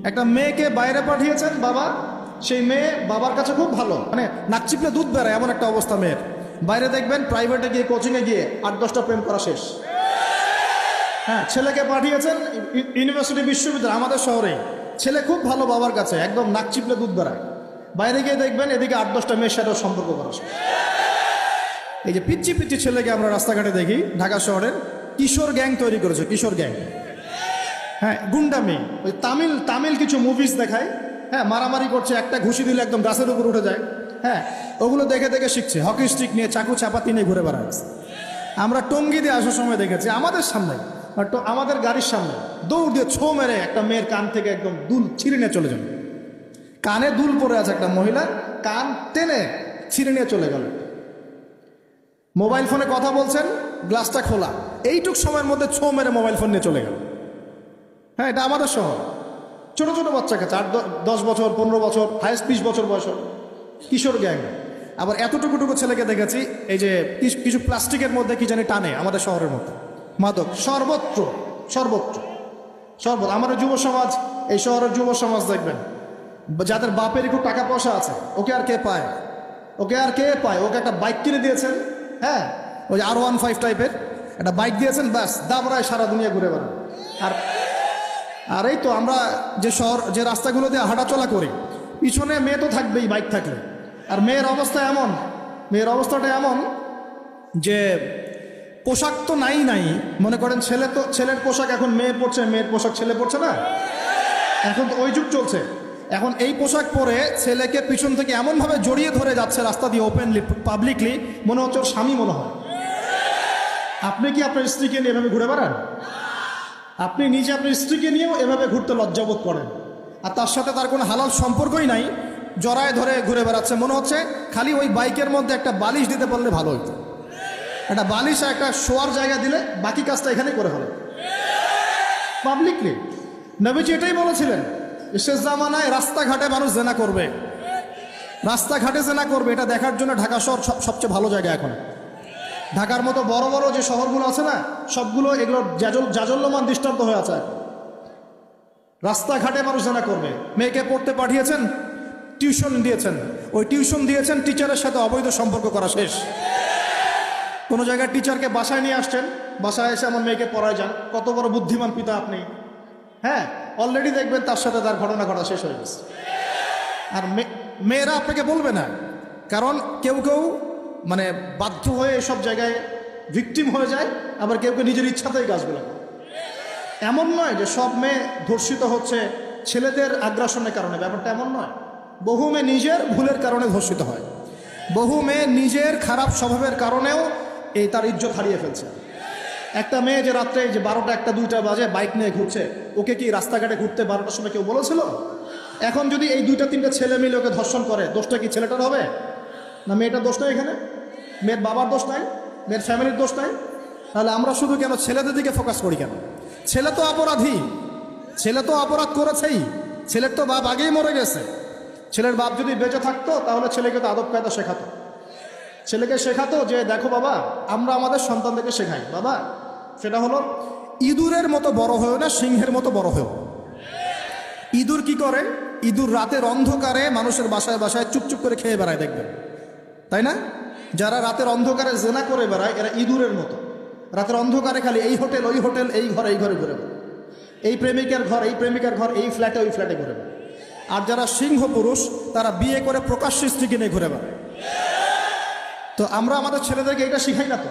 একটা মেয়েকে বাইরে পাঠিয়েছেন বাবা, সেই মেয়ে বাবার কাছে খুব ভালো, মানে নাক চিপলে দুধ বেড়ায় এমন একটা অবস্থা মেয়ের। বাইরে দেখবেন প্রাইভেটে গিয়ে কোচিংয়ে গিয়ে 8-10টা প্রেম করা শেষ। হ্যাঁ, ছেলেকে পাঠিয়েছেন ইউনিভার্সিটি বিশ্ববিদ্যালয় আমাদের শহরে, ছেলে খুব ভালো বাবার কাছে, একদম নাক চিপলে দুধ বেড়ায়। বাইরে গিয়ে দেখবেন এদিকে 8-10টা মেয়ের সাথেও সম্পর্ক করা শেষ। এই যে পিচ্ছি পিচ্ছি ছেলেকে আমরা রাস্তাঘাটে দেখি, ঢাকা শহরের কিশোর গ্যাং তৈরি করেছে, কিশোর গ্যাং। হ্যাঁ, গুন্ডামি, ওই তামিল কিছু মুভিজ দেখায়। হ্যাঁ, মারামারি করছে, একটা ঘুষি দিলে একদম গাছের উপর উঠে যায়। হ্যাঁ, ওগুলো দেখে দেখে শিখছে, হকি স্টিক নিয়ে চাকু চাপাতি নিয়ে ঘুরে বেড়াচ্ছে। আমরা টঙ্গি দিয়ে আসার সময় দেখেছি আমাদের সামনে, আমাদের গাড়ির সামনে দৌড় দিয়ে ছো মেরে একটা মেয়ের কান থেকে একদম দুল ছিঁড়ে নিয়ে চলে যাবে। কানে দুল পরে আছে একটা মহিলা, কান টেনে ছিঁড়ে নিয়ে চলে গেল। মোবাইল ফোনে কথা বলছেন, গ্লাসটা খোলা, এইটুক সময়ের মধ্যে ছো মেরে মোবাইল ফোন নিয়ে চলে গেল। হ্যাঁ, এটা আমাদের শহর। ছোট ছোট বাচ্চা কাছে 8-10 বছর, 15 বছর, হাইস্ট 20 বছর বয়স, কিশোর গ্যাং। আবার এতটুকু ছেলেকে দেখেছি এই যে কিছু প্লাস্টিকের মধ্যে কি জানি টানে আমাদের শহরের মধ্যে, মাদক সর্বত্র সর্বত্র সর্বত্র। আমাদের যুব সমাজ, এই শহরের যুব সমাজ দেখবেন যাদের বাপের একটু টাকা পয়সা আছে, ওকে আর কে পায়, ওকে আর কে পায়। ওকে একটা বাইক কিনে দিয়েছেন, হ্যাঁ, ওই যে R15 টাইপের একটা বাইক দিয়েছেন, ব্যাস দাবড়ায় সারা দুনিয়া ঘুরে বেড়ান। আর এই তো আমরা যে শহর, যে রাস্তাগুলো দিয়ে হাঁটাচলা করি, পিছনে মেয়ে তো থাকবেই বাইক থাকলে। আর মেয়ের অবস্থাটা এমন যে পোশাক তো নাই। মনে করেন ছেলের পোশাক এখন মেয়ে পরছে, মেয়ের পোশাক ছেলে পরছে না, এখন তো ওই যুগ চলছে। এখন এই পোশাক পরে ছেলেকে পিছন থেকে এমনভাবে জড়িয়ে ধরে যাচ্ছে রাস্তা দিয়ে ওপেনলি, পাবলিকলি, মনে হচ্ছে ওর স্বামী মনে হয়। আপনি কি আপনার স্ত্রীকে নিয়ে এভাবে ঘুরে বেড়ান? আপনি নিজে আপনার স্ত্রীকে নিয়েও এভাবে ঘুরতে লজ্জাবোধ করেন, আর তার সাথে তার কোনো হালাল সম্পর্কই নাই, জড়ায় ধরে ঘুরে বেড়াচ্ছে। মনে হচ্ছে খালি ওই বাইকের মধ্যে একটা বালিশ দিতে পারলে ভালো হইতো, একটা বালিশ আর একটা শোয়ার জায়গা দিলে বাকি কাজটা এখানে করে হলো পাবলিকলি। নবীজি এটাই বলেছিলেন, শেষ জামানায় রাস্তাঘাটে মানুষ জেনা করবে, রাস্তাঘাটে জেনা করবে। এটা দেখার জন্য ঢাকা শহর সবচেয়ে ভালো জায়গা। এখন ঢাকার মতো বড় বড় যে শহরগুলো আছে না, সবগুলো এগুলো জাজল্যমান দৃষ্টান্ত হয়ে আছে। রাস্তাঘাটে মানুষ জানা করবে। মেয়েকে পড়তে পাঠিয়েছেন, টিউশন দিয়েছেন, ওই টিউশন দিয়েছেন, টিচারের সাথে অবৈধ সম্পর্ক করা শেষ। কোনো জায়গায় টিচারকে বাসায় নিয়ে আসছেন, বাসায় এসে আমার মেয়েকে পড়ায় যান, কত বড় বুদ্ধিমান পিতা আপনি। হ্যাঁ, অলরেডি দেখবেন তার সাথে তার ঘটনা ঘটা শেষ হয়ে গেছে। আর মেয়েরা আপনাকে বলবে না, কারণ কেউ মানে বাধ্য হয়ে এসব জায়গায় ভিকটিম হয়ে যায়, আবার কেউ নিজের ইচ্ছাতেই গাছগুলো। এমন নয় যে সব মেয়ে ধর্ষিত হচ্ছে ছেলেদের আগ্রাসনের কারণে, ব্যাপারটা এমন নয়। বহু মেয়ে নিজের ভুলের কারণে ধর্ষিত হয়, বহু মেয়ে নিজের খারাপ স্বভাবের কারণেও তার ইজ্জত হারিয়ে ফেলছে। একটা মেয়ে যে রাত্রে যে 12টা, 1টা, 2টা বাজে বাইক নিয়ে ঘুরছে, ওকে কি রাস্তাঘাটে ঘুরতে 12টার সময় কেউ বলেছিল? এখন যদি এই 2টা 3টা ছেলে মিলে ওকে ধর্ষণ করে, দোষটা কি ছেলেটার হবে না মেয়েটার দোষ নাই? এখানে মেয়ের বাবার দোষ নাই, মেয়ের ফ্যামিলির দোষ নাই। তাহলে আমরা শুধু কেন ছেলেদের দিকে ফোকাস করি কেন? ছেলে তো অপরাধী, ছেলে তো অপরাধ করেছেই, ছেলের তো বাপ আগেই মরে গেছে। ছেলের বাপ যদি বেঁচে থাকতো তাহলে ছেলেকে তো আদব কায়দা শেখাতো, ছেলেকে শেখাতো যে দেখো বাবা, আমরা আমাদের সন্তানদেরকে শেখাই বাবা, সেটা হলো ইঁদুরের মতো বড় হয়েও না, সিংহের মতো বড় হয়েও। ইঁদুর কি করে? ইঁদুর রাতের অন্ধকারে মানুষের বাসায় বাসায় চুপচুপ করে খেয়ে বেড়ায়, দেখবেন তাই না? যারা রাতের অন্ধকারে জেনা করে বেড়ায় এরা ইঁদুরের মতো, রাতের অন্ধকারে খালি এই হোটেল ওই হোটেল, এই ঘরে এই ঘরে ঘুরে বেড়ায়, এই প্রেমিকার ঘর এই প্রেমিকার ঘর, এই ফ্ল্যাটে ওই ফ্ল্যাটে ঘুরে বেড়ায়। আর যারা সিংহ পুরুষ তারা বিয়ে করে প্রকাশ্য স্ত্রীকে নিয়ে ঘুরে বেড়ায়। তো আমরা আমাদের ছেলেদেরকে এটা শিখাই না তো,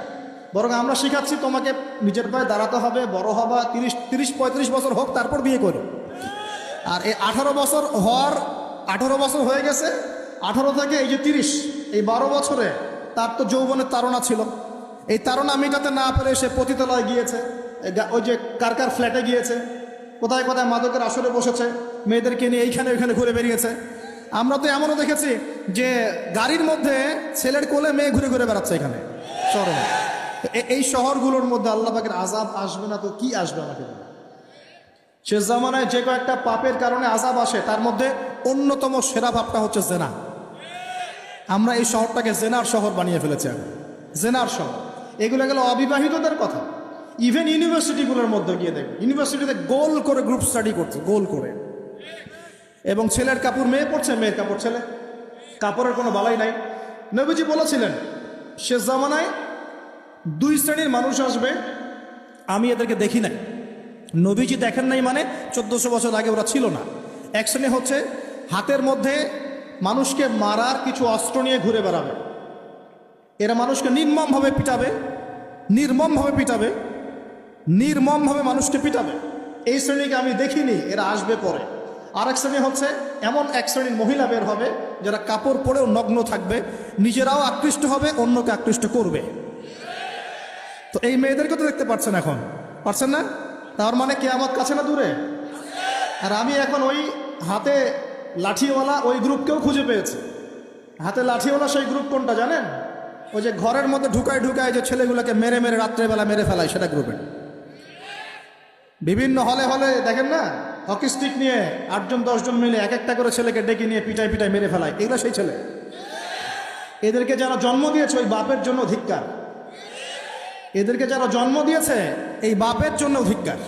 বরং আমরা শিখাচ্ছি তোমাকে নিজের পায়ে দাঁড়াতে হবে, বড় হবা, 30-35 বছর হোক তারপর বিয়ে করো। আর এই 18 বছর হয়ে গেছে, 18 থেকে এই যে 30, এই 12 বছরে তার তো যৌবনের তাড়না ছিল, এই তাড়না মেটাতে না পেরে সে পতিতালয়ে গিয়েছে, ওই যে কার ফ্ল্যাটে গিয়েছে, কোথায় কোথায় মাদকের আসরে বসেছে, মেয়েদেরকে নিয়ে এইখানে ওইখানে ঘুরে বেরিয়েছে। আমরা তো এমনও দেখেছি যে গাড়ির মধ্যে ছেলের কোলে মেয়ে ঘুরে ঘুরে বেড়াচ্ছে এখানে শহরে। এই শহরগুলোর মধ্যে আল্লাহ পাকের আযাব আসবে না তো কি আসবে আমাকে বলুন? শেষ জামানায় যে কয়েকটা পাপের কারণে আযাব আসে তার মধ্যে অন্যতম সেরা পাপটা হচ্ছে জেনা। আমরা এই শহরটাকে জেনার শহর বানিয়ে ফেলেছি, জেনার শহর। এগুলো গেল অবিবাহিতদের কথা। ইভেন ইউনিভার্সিটিগুলোর মধ্যে গিয়ে দেখবে, ইউনিভার্সিটিতে গোল করে গ্রুপ স্টাডি করছে, গোল করে এবং ছেলের কাপড় মেয়ে পড়ছে, মেয়ের কাপড় ছেলে, কাপড়ের কোনো বালাই নাই। নবীজি বলেছিলেন শেষ জামানায় দুই শ্রেণীর মানুষ আসবে, আমি এদেরকে দেখি নাই। নবীজি দেখেন নাই মানে 1400 বছর আগে ওরা ছিল না। এক শ্রেণী হচ্ছে হাতের মধ্যে মানুষকে মারার কিছু অস্ত্র নিয়ে ঘুরে বেড়াবে, এরা মানুষকে নির্মমভাবে পিটাবে, নির্মমভাবে পিটাবে, নির্মমভাবে মানুষকে পিটাবে। এই শ্রেণীকে আমি দেখিনি, এরা আসবে পরে। আরেক শ্রেণী হচ্ছে এমন এক শ্রেণীর মহিলা বের হবে যারা কাপড় পরেও নগ্ন থাকবে, নিজেরাও আকৃষ্ট হবে, অন্যকে আকৃষ্ট করবে। তো এই মেয়েদেরকে তো দেখতে পাচ্ছেন, এখন পারছেন না? তার মানে কিয়ামত কাছে না দূরে? আর আমি এখন ওই হাতে লাঠিওয়ালা ওই গ্রুপকেও খুঁজে পেয়েছি। হাতে লাঠিওয়ালা সেই গ্রুপ কোনটা জানেন? ওই যে ঘরের মধ্যে ঢুকায় ঢুকায় যে ছেলেগুলোকে মেরে মেরে রাত্রেবেলা মেরে ফেলায়, সেটা গ্রুপের। বিভিন্ন হলে হলে দেখেন না, হকি স্টিক নিয়ে 8জন 10জন মিলে এক একটা করে ছেলেকে ডেকে নিয়ে পিটাই পিটাই মেরে ফেলায়, এগুলো সেই ছেলে। এদেরকে যারা জন্ম দিয়েছে ওই বাপের জন্য ধিক্কার, এদেরকে যারা জন্ম দিয়েছে এই বাপের জন্য ধিক্কার।